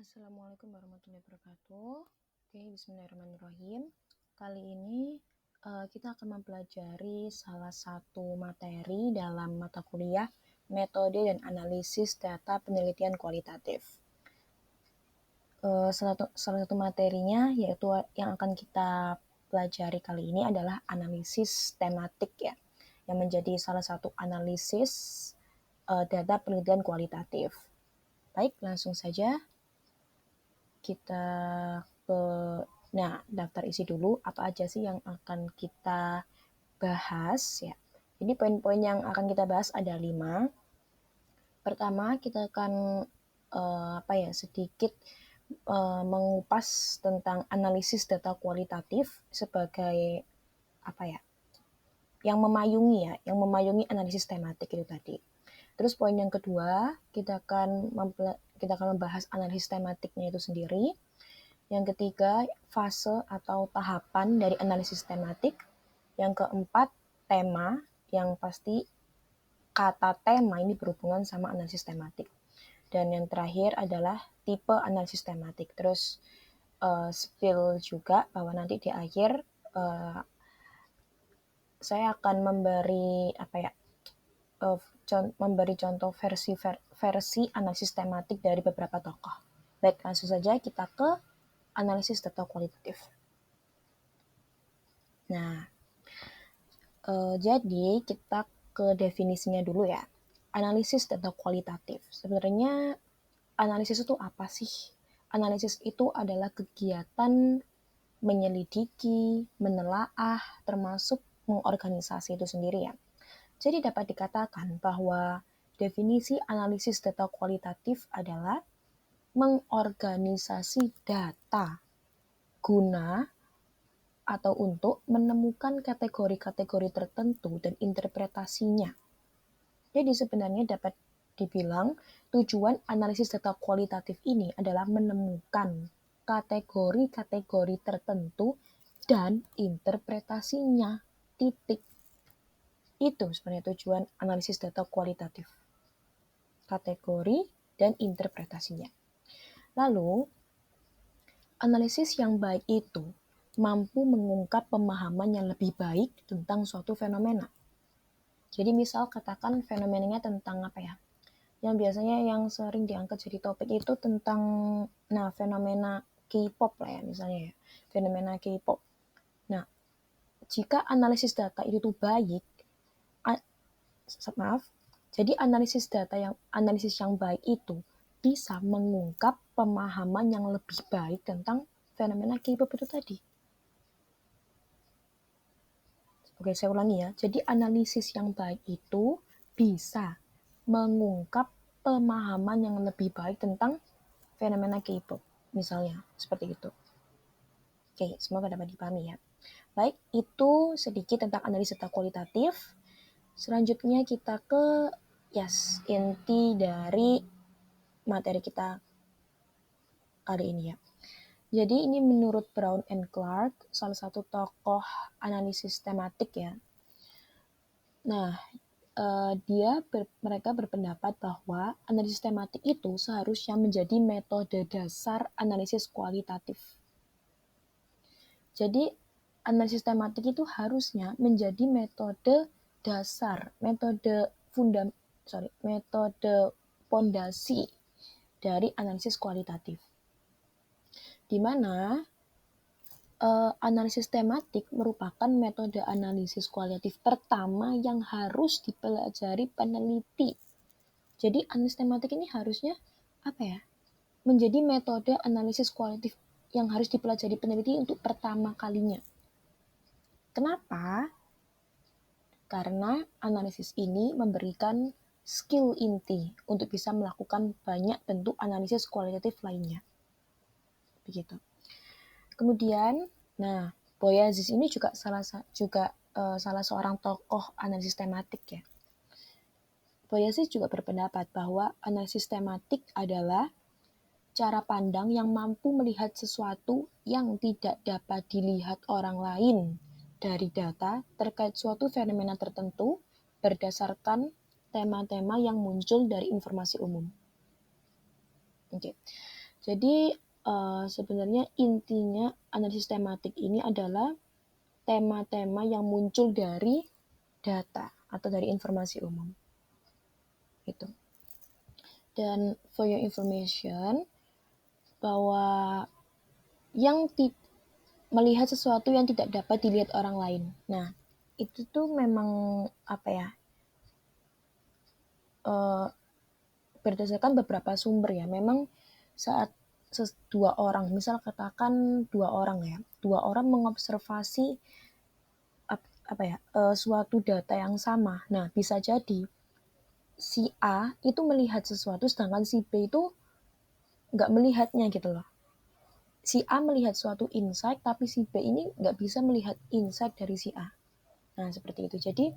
Assalamualaikum warahmatullahi wabarakatuh. Oke, bismillahirrahmanirrahim. Kali ini kita akan mempelajari salah satu materi dalam mata kuliah metode dan analisis data penelitian kualitatif. Salah satu materinya yaitu yang akan kita pelajari kali ini adalah analisis tematik ya, yang menjadi salah satu analisis data penelitian kualitatif. Baik, langsung saja kita ke daftar isi dulu apa aja sih yang akan kita bahas ya. Jadi poin-poin yang akan kita bahas ada 5. Pertama, kita akan sedikit mengupas tentang analisis data kualitatif sebagai yang memayungi analisis tematik itu tadi. Terus poin yang kedua, kita akan membahas analisis tematiknya itu sendiri. Yang ketiga, fase atau tahapan dari analisis tematik. Yang keempat, tema, yang pasti kata tema ini berhubungan sama analisis tematik. Dan yang terakhir adalah tipe analisis tematik. Terus spill juga bahwa nanti di akhir saya akan memberi contoh versi analisis tematik dari beberapa tokoh. Baik, langsung saja kita ke analisis data kualitatif. Nah, jadi kita ke definisinya dulu ya. Analisis data kualitatif. Sebenarnya analisis itu apa sih? Analisis itu adalah kegiatan menyelidiki, menelaah, termasuk mengorganisasi itu sendiri ya. Jadi dapat dikatakan bahwa definisi analisis data kualitatif adalah mengorganisasi data guna atau untuk menemukan kategori-kategori tertentu dan interpretasinya. Jadi sebenarnya dapat dibilang tujuan analisis data kualitatif ini adalah menemukan kategori-kategori tertentu dan interpretasinya. Titik. Itu sebenarnya tujuan analisis data kualitatif. Kategori dan interpretasinya. Lalu, analisis yang baik itu mampu mengungkap pemahaman yang lebih baik tentang suatu fenomena. Jadi misal katakan fenomenanya tentang yang biasanya yang sering diangkat jadi topik itu tentang fenomena K-pop lah ya misalnya ya. Fenomena K-pop. Nah, jika analisis data itu tuh baik, jadi analisis yang baik itu bisa mengungkap pemahaman yang lebih baik tentang fenomena K-pop itu tadi. Oke, saya ulangi ya. Jadi analisis yang baik itu bisa mengungkap pemahaman yang lebih baik tentang fenomena K-pop. Misalnya, seperti itu. Oke, semoga dapat dipahami ya. Baik, itu sedikit tentang analisis data kualitatif. Selanjutnya kita ke inti dari materi kita kali ini ya. Jadi ini menurut Brown and Clark, salah satu tokoh analisis tematik ya. Nah, mereka berpendapat bahwa analisis tematik itu seharusnya menjadi metode dasar analisis kualitatif. Jadi analisis tematik itu harusnya menjadi metode dasar, metode fondasi dari analisis kualitatif. Di mana analisis tematik merupakan metode analisis kualitatif pertama yang harus dipelajari peneliti. Jadi analisis tematik ini harusnya menjadi metode analisis kualitatif yang harus dipelajari peneliti untuk pertama kalinya. Kenapa? Karena analisis ini memberikan skill inti untuk bisa melakukan banyak bentuk analisis kualitatif lainnya. Begitu. Kemudian, Boyaziz ini juga salah seorang tokoh analisis tematik ya. Boyaziz juga berpendapat bahwa analisis tematik adalah cara pandang yang mampu melihat sesuatu yang tidak dapat dilihat orang lain dari data terkait suatu fenomena tertentu berdasarkan tema-tema yang muncul dari informasi umum. Oke. Jadi sebenarnya intinya analisis tematik ini adalah tema-tema yang muncul dari data atau dari informasi umum. Itu. Dan for your information, bahwa yang melihat sesuatu yang tidak dapat dilihat orang lain. Nah, itu tuh memang apa ya? Berdasarkan beberapa sumber ya. Memang saat dua orang, misal katakan dua orang ya, dua orang mengobservasi suatu data yang sama. Nah, bisa jadi si A itu melihat sesuatu, sedangkan si B itu nggak melihatnya gitu loh. Si A melihat suatu insight, tapi si B ini nggak bisa melihat insight dari si A. Nah, seperti itu. Jadi,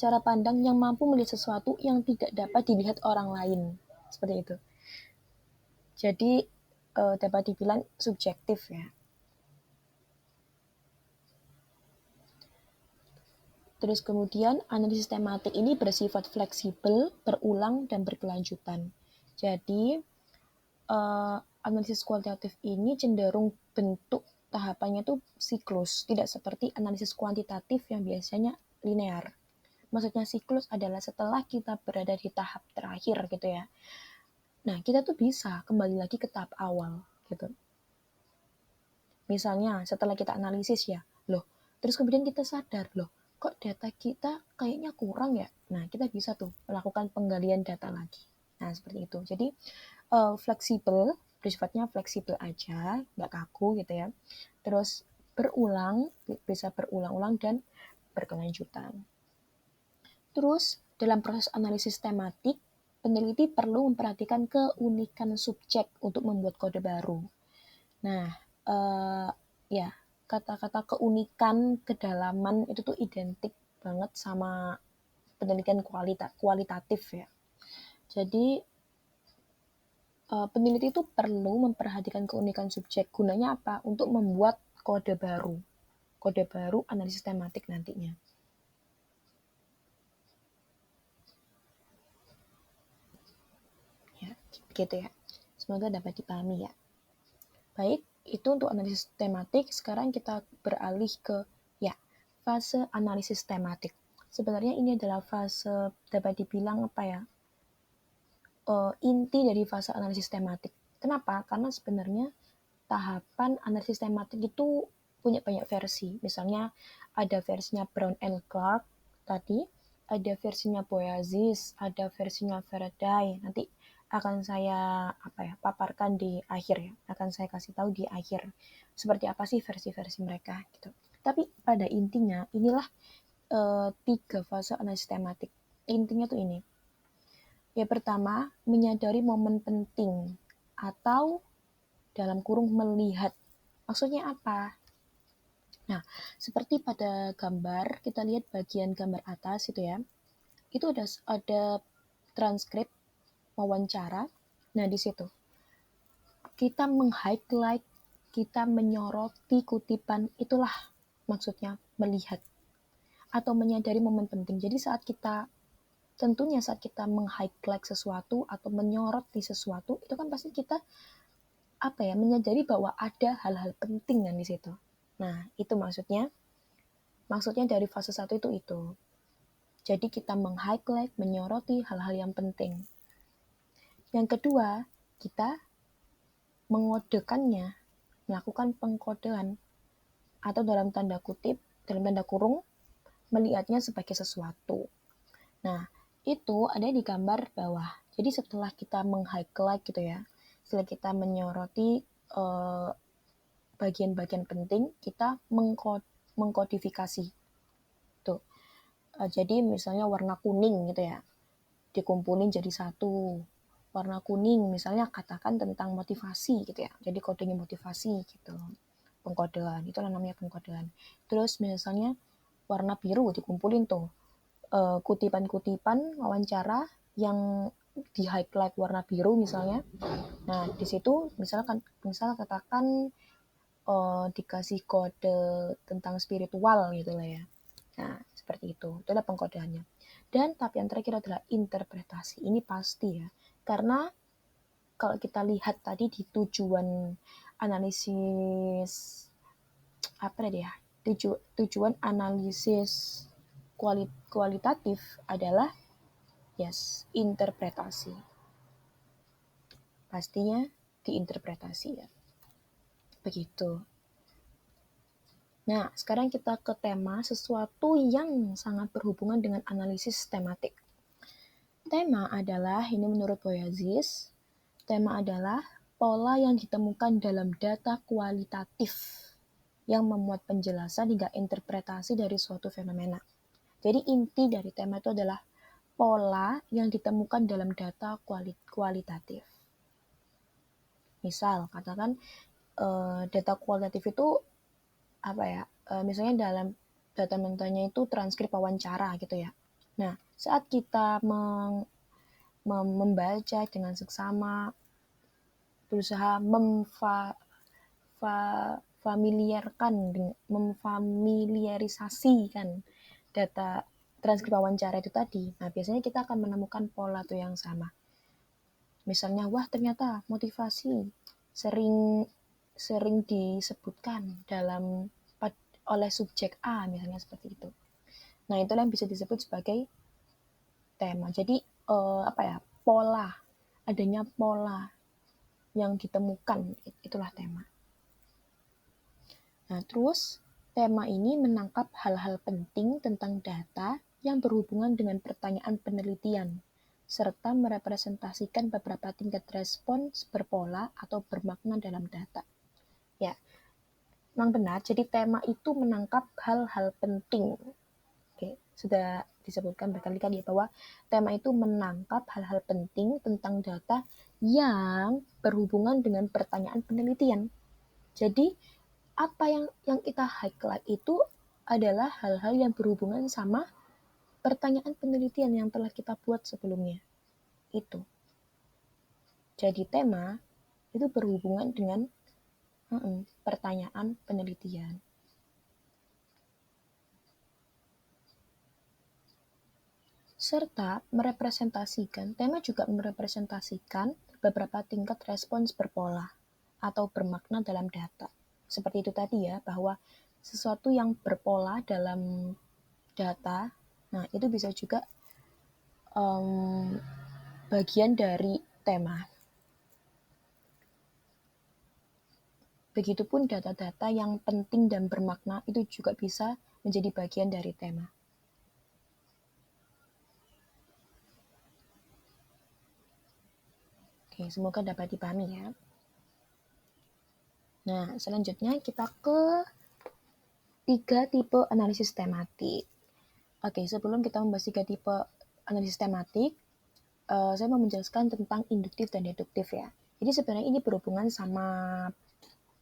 cara pandang yang mampu melihat sesuatu yang tidak dapat dilihat orang lain. Seperti itu. Jadi, dapat dibilang subjektif ya. Terus kemudian, analisis tematik ini bersifat fleksibel, berulang, dan berkelanjutan. Jadi, analisis kualitatif ini cenderung bentuk tahapannya itu siklus, tidak seperti analisis kuantitatif yang biasanya linear. Maksudnya siklus adalah setelah kita berada di tahap terakhir gitu ya. Nah, kita tuh bisa kembali lagi ke tahap awal gitu. Misalnya setelah kita analisis ya, loh, terus kemudian kita sadar, loh, kok data kita kayaknya kurang ya? Nah, kita bisa tuh melakukan penggalian data lagi. Nah, seperti itu. Jadi, fleksibel, bersifatnya fleksibel aja, nggak kaku gitu ya. Terus berulang, bisa berulang-ulang dan berkelanjutan. Terus, dalam proses analisis tematik, peneliti perlu memperhatikan keunikan subjek untuk membuat kode baru. Nah, ya, kata-kata keunikan, kedalaman itu tuh identik banget sama penelitian kualitatif ya. Jadi, peneliti itu perlu memperhatikan keunikan subjek. Gunanya apa? Untuk membuat kode baru. Kode baru analisis tematik nantinya. Ya, begitu ya. Semoga dapat dipahami ya. Baik, itu untuk analisis tematik. Sekarang kita beralih ke ya, fase analisis tematik. Sebenarnya ini adalah fase dapat dibilang apa ya? Inti dari fase analisis tematik. Kenapa? Karena sebenarnya tahapan analisis tematik itu punya banyak versi. Misalnya ada versinya Brown and Clark tadi, ada versinya Boyaziz, ada versinya Faraday. Nanti akan saya paparkan di akhir ya. Akan saya kasih tahu di akhir seperti apa sih versi-versi mereka gitu. Tapi pada intinya inilah 3 fase analisis tematik. Intinya tuh ini. Yang pertama, menyadari momen penting atau dalam kurung melihat. Maksudnya apa? Nah, seperti pada gambar, kita lihat bagian gambar atas itu ya. Itu ada transkrip wawancara. Nah, di situ kita meng-highlight, kita menyoroti kutipan, itulah maksudnya melihat atau menyadari momen penting. Jadi tentunya saat kita meng-highlight sesuatu atau menyoroti sesuatu, itu kan pasti kita menyadari bahwa ada hal-hal penting kan di situ. Nah, itu maksudnya dari fase 1 itu. Jadi kita meng-highlight, menyoroti hal-hal yang penting. Yang kedua, kita mengodekannya, melakukan pengkodean atau dalam tanda kurung, melihatnya sebagai sesuatu. Nah, itu ada di gambar bawah. Jadi setelah kita meng-highlight gitu ya, setelah kita menyoroti bagian-bagian penting, kita mengkodifikasi. Tuh. Jadi misalnya warna kuning gitu ya, dikumpulin jadi satu. Warna kuning misalnya katakan tentang motivasi gitu ya. Jadi kodenya motivasi gitu. Pengkodean, itulah namanya pengkodean. Terus misalnya warna biru dikumpulin tuh kutipan-kutipan wawancara yang di highlight warna biru misalnya. Nah, di situ misal katakan dikasih kode tentang spiritual gitu lah ya. Nah, seperti itu. Itu adalah pengkodeannya. Dan tahap yang terakhir adalah interpretasi. Ini pasti ya. Karena kalau kita lihat tadi di tujuan analisis tujuan analisis kualitatif adalah interpretasi. Pastinya diinterpretasi ya. Begitu. Nah, sekarang kita ke tema sesuatu yang sangat berhubungan dengan analisis tematik. Tema adalah, ini menurut Boyaziz, tema adalah pola yang ditemukan dalam data kualitatif yang memuat penjelasan hingga interpretasi dari suatu fenomena. Jadi inti dari tema itu adalah pola yang ditemukan dalam data kualitatif. Misal, katakan data kualitatif itu misalnya dalam data mentahnya itu transkrip wawancara gitu ya. Nah, saat kita membaca dengan seksama, berusaha memfamiliarisasikan data transkrip wawancara itu tadi. Nah, biasanya kita akan menemukan pola tuh yang sama. Misalnya, wah ternyata motivasi sering disebutkan oleh subjek A, misalnya seperti itu. Nah, itulah yang bisa disebut sebagai tema. Jadi, adanya pola yang ditemukan, itulah tema. Nah, terus tema ini menangkap hal-hal penting tentang data yang berhubungan dengan pertanyaan penelitian, serta merepresentasikan beberapa tingkat respons berpola atau bermakna dalam data. Ya, memang benar, jadi tema itu menangkap hal-hal penting. Oke, sudah disebutkan berkali-kali bahwa tema itu menangkap hal-hal penting tentang data yang berhubungan dengan pertanyaan penelitian. Jadi, apa yang kita highlight itu adalah hal-hal yang berhubungan sama pertanyaan penelitian yang telah kita buat sebelumnya. Itu. Jadi tema itu berhubungan dengan pertanyaan penelitian. Serta tema juga merepresentasikan beberapa tingkat respons berpola atau bermakna dalam data. Seperti itu tadi ya, bahwa sesuatu yang berpola dalam data, nah itu bisa juga bagian dari tema. Begitupun data-data yang penting dan bermakna itu juga bisa menjadi bagian dari tema. Oke, semoga dapat dipahami ya. Nah, selanjutnya kita ke 3 tipe analisis tematik. Oke, sebelum kita membahas 3 tipe analisis tematik, saya mau menjelaskan tentang induktif dan deduktif ya. Jadi sebenarnya ini berhubungan sama,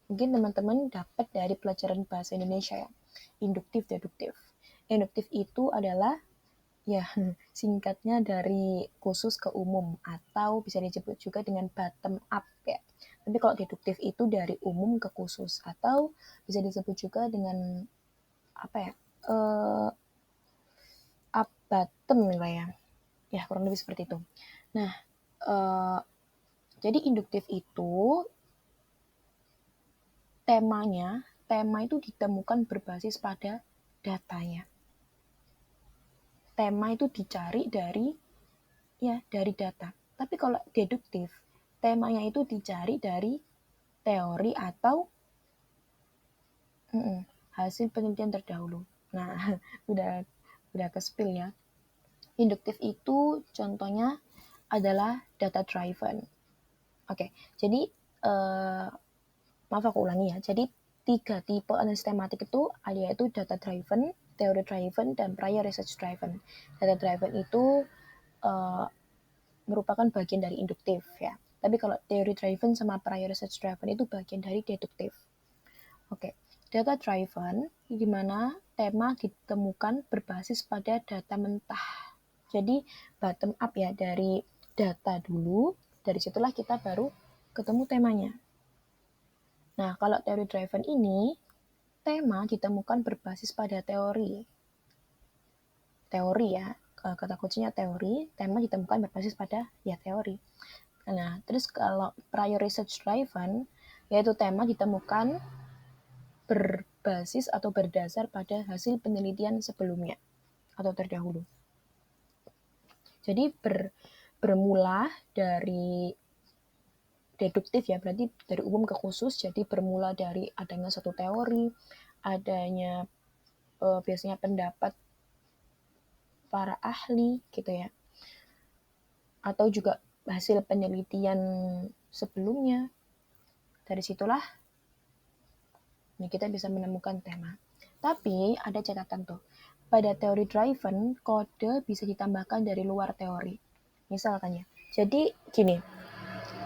mungkin teman-teman dapat dari pelajaran bahasa Indonesia ya, induktif, deduktif. Induktif itu adalah ya singkatnya dari khusus ke umum atau bisa disebut juga dengan bottom up ya. Tapi kalau deduktif itu dari umum ke khusus atau bisa disebut juga dengan up bottom ya. Ya, kurang lebih seperti itu. Nah, jadi induktif itu tema itu ditemukan berbasis pada datanya. Tema itu dicari dari data. Tapi kalau deduktif, temanya itu dicari dari teori atau hasil penelitian terdahulu. Nah, udah ke spill ya. Induktif itu contohnya adalah data driven. Oke, jadi maaf aku ulangi ya. Jadi 3 tipe analisis tematik itu yaitu data driven, theory driven, dan prior research driven. Data driven itu merupakan bagian dari induktif ya. Tapi kalau theory driven sama prior research driven itu bagian dari deduktif. Oke, data driven di mana tema ditemukan berbasis pada data mentah. Jadi bottom up ya, dari data dulu, dari situlah kita baru ketemu temanya. Nah, kalau theory driven ini, tema ditemukan berbasis pada teori. Teori ya, kata kuncinya teori, tema ditemukan berbasis pada teori. Nah, terus kalau prior research driven, yaitu tema ditemukan berbasis atau berdasar pada hasil penelitian sebelumnya atau terdahulu. Jadi bermula dari deduktif ya, berarti dari umum ke khusus. Jadi bermula dari adanya satu teori, adanya biasanya pendapat para ahli gitu ya, atau juga hasil penelitian sebelumnya. Dari situlah kita bisa menemukan tema. Tapi ada catatan tuh, pada teori driven kode bisa ditambahkan dari luar teori. Misalkan ya, jadi gini,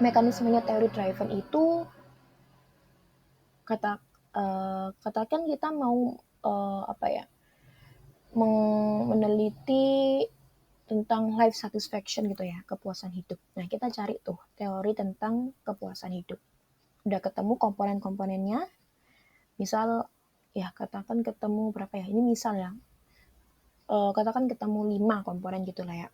mekanismenya teori driven itu katakan kita mau meneliti tentang life satisfaction gitu ya, kepuasan hidup. Nah, kita cari tuh teori tentang kepuasan hidup. Udah ketemu komponen-komponennya, misal ya katakan ketemu berapa ya? Ini misal ya, katakan ketemu 5 komponen gitu lah ya.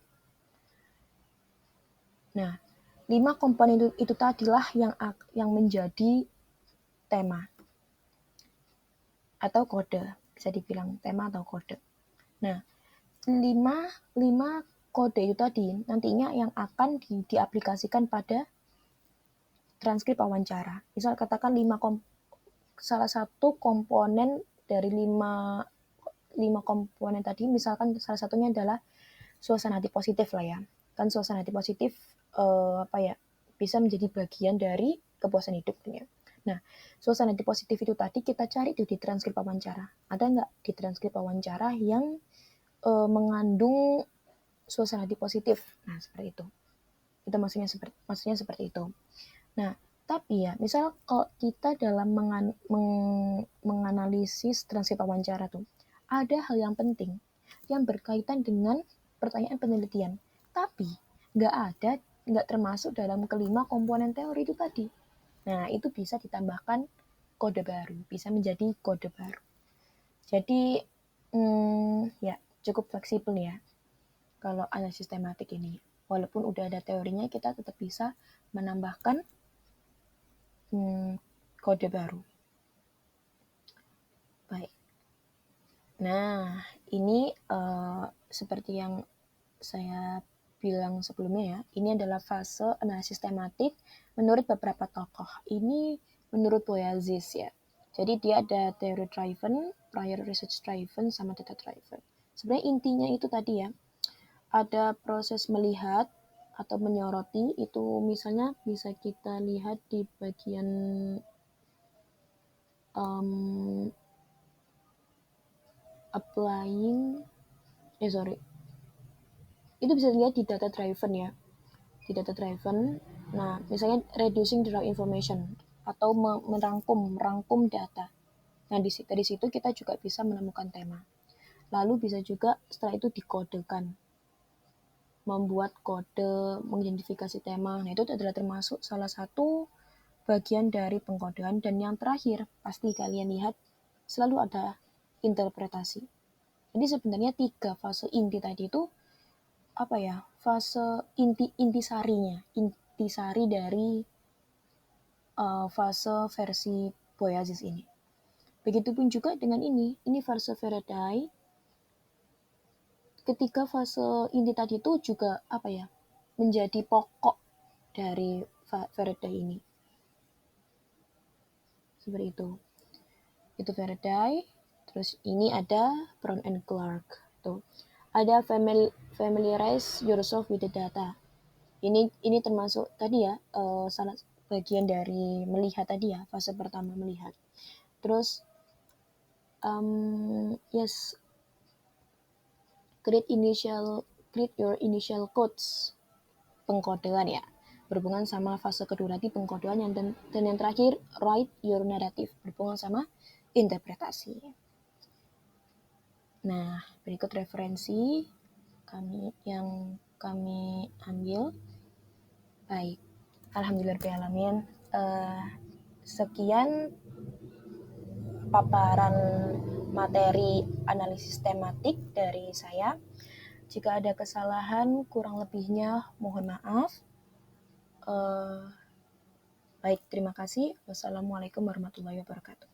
Nah, 5 komponen itu tadilah yang menjadi tema atau kode, bisa dibilang tema atau kode. Nah, 5 kode itu tadi nantinya yang akan diaplikasikan pada transkrip wawancara. Misal katakan salah satu komponen dari 5 komponen tadi, misalkan salah satunya adalah suasana hati positif lah ya. Kan suasana hati positif bisa menjadi bagian dari kepuasan hidup ya. Nah, suasana hati positif itu tadi kita cari tuh di transkrip wawancara. Ada nggak di transkrip wawancara yang mengandung suasana hati positif? Nah, seperti itu. Itu maksudnya seperti itu. Nah, tapi ya, misal kalau kita dalam menganalisis transkrip wawancara tuh, ada hal yang penting yang berkaitan dengan pertanyaan penelitian, tapi nggak termasuk dalam kelima komponen teori itu tadi. Nah, itu bisa ditambahkan kode baru, bisa menjadi kode baru. Jadi, ya cukup fleksibel ya kalau analisis tematik ini. Walaupun udah ada teorinya, kita tetap bisa menambahkan kode baru. Baik. Nah, ini seperti yang saya bilang sebelumnya ya, ini adalah fase analisis tematik menurut beberapa tokoh. Ini menurut Boyaziz ya. Jadi dia ada theory driven, prior research driven, sama data driven. Sebenarnya intinya itu tadi ya, ada proses melihat atau menyoroti, itu misalnya bisa kita lihat di bagian itu bisa dilihat di data driven ya, di data driven. Nah, misalnya reducing the raw information atau merangkum data. Nah, dari situ kita juga bisa menemukan tema. Lalu bisa juga setelah itu dikodekan, membuat kode mengidentifikasi tema. Nah, itu adalah termasuk salah satu bagian dari pengkodean. Dan yang terakhir, pasti kalian lihat selalu ada interpretasi. Jadi sebenarnya 3 fase inti tadi itu fase intisari dari fase versi Boyaziz ini. Begitupun juga dengan ini fase Faraday. Ketika fase inti tadi itu juga menjadi pokok dari Faraday ini. Seperti itu. Itu Faraday. Terus ini ada Brown and Clark. Tuh. Ada familiarize yourself with the data. Ini termasuk tadi ya, salah bagian dari melihat tadi ya, fase pertama melihat. Terus create your initial codes, pengkodean ya, berhubungan sama fase kedua tadi pengkodean, dan yang terakhir write your narrative, berhubungan sama interpretasi. Nah, berikut referensi yang kami ambil. Baik, alhamdulillahirrahmanirrahim. Sekian paparan materi analisis tematik dari saya. Jika ada kesalahan, kurang lebihnya mohon maaf. Baik, terima kasih. Wassalamualaikum warahmatullahi wabarakatuh.